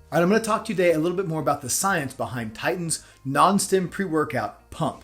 All right, I'm going to talk to you today a little bit more about the science behind Titan's non-stim pre-workout pump.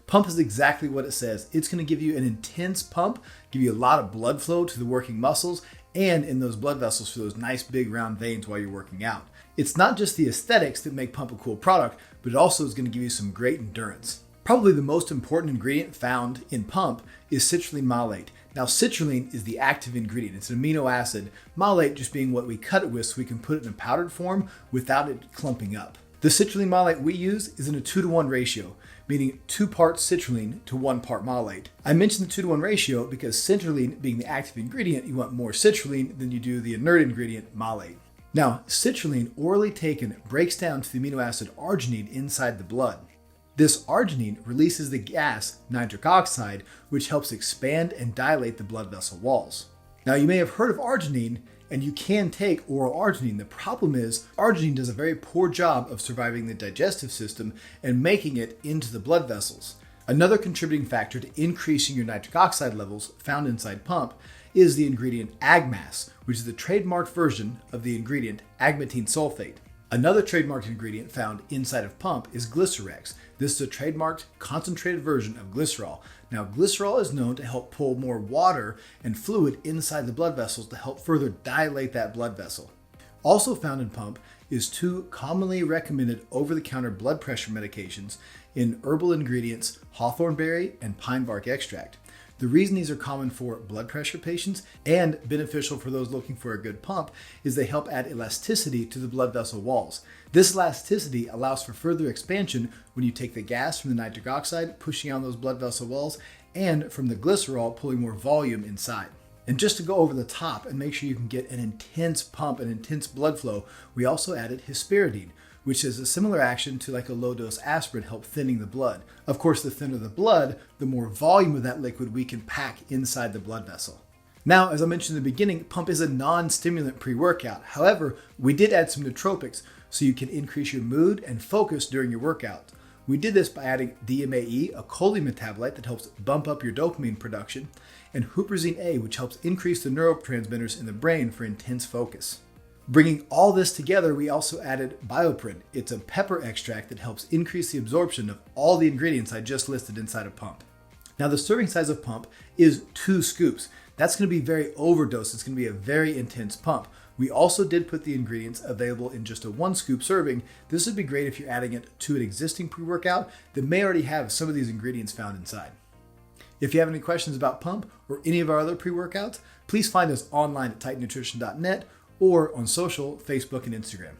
Pump is exactly what it says. It's going to give you an intense pump, give you a lot of blood flow to the working muscles and in those blood vessels for those nice big round veins while you're working out. It's not just the aesthetics that make Pump a cool product, but it also is going to give you some great endurance. Probably the most important ingredient found in Pump is citrulline malate. Now, citrulline is the active ingredient. It's an amino acid, malate just being what we cut it with so we can put it in a powdered form without it clumping up. The citrulline malate we use is in a 2-to-1 ratio, meaning 2 parts citrulline to 1 part malate. I mentioned the 2-to-1 ratio because citrulline being the active ingredient, you want more citrulline than you do the inert ingredient malate. Now, citrulline orally taken breaks down to the amino acid arginine inside the blood. This arginine releases the gas nitric oxide, which helps expand and dilate the blood vessel walls. Now, you may have heard of arginine, and you can take oral arginine. The problem is arginine does a very poor job of surviving the digestive system and making it into the blood vessels. Another contributing factor to increasing your nitric oxide levels found inside Pump is the ingredient AgMass, which is the trademarked version of the ingredient agmatine sulfate. Another trademarked ingredient found inside of Pump is Glycerex. This is a trademarked concentrated version of glycerol. Now, glycerol is known to help pull more water and fluid inside the blood vessels to help further dilate that blood vessel. Also found in Pump is 2 commonly recommended over-the-counter blood pressure medications in herbal ingredients, hawthorn berry and pine bark extract. The reason these are common for blood pressure patients and beneficial for those looking for a good pump is they help add elasticity to the blood vessel walls. This elasticity allows for further expansion when you take the gas from the nitric oxide, pushing on those blood vessel walls, and from the glycerol, pulling more volume inside. And just to go over the top and make sure you can get an intense pump and intense blood flow, we also added hesperidine, which is a similar action to like a low-dose aspirin, help thinning the blood. Of course, the thinner the blood, the more volume of that liquid we can pack inside the blood vessel. Now, as I mentioned in the beginning, Pump is a non-stimulant pre-workout. However, we did add some nootropics so you can increase your mood and focus during your workout. We did this by adding DMAE, a choline metabolite that helps bump up your dopamine production, and huperzine A, which helps increase the neurotransmitters in the brain for intense focus. Bringing all this together, we also added Bioprin. It's a pepper extract that helps increase the absorption of all the ingredients I just listed inside of Pump. Now, the serving size of Pump is 2 scoops. That's going to be very overdosed. It's going to be a very intense pump. We also did put the ingredients available in just a 1 scoop serving. This would be great if you're adding it to an existing pre-workout that may already have some of these ingredients found inside. If you have any questions about Pump or any of our other pre-workouts, please find us online at titannutrition.net or on social, Facebook and Instagram.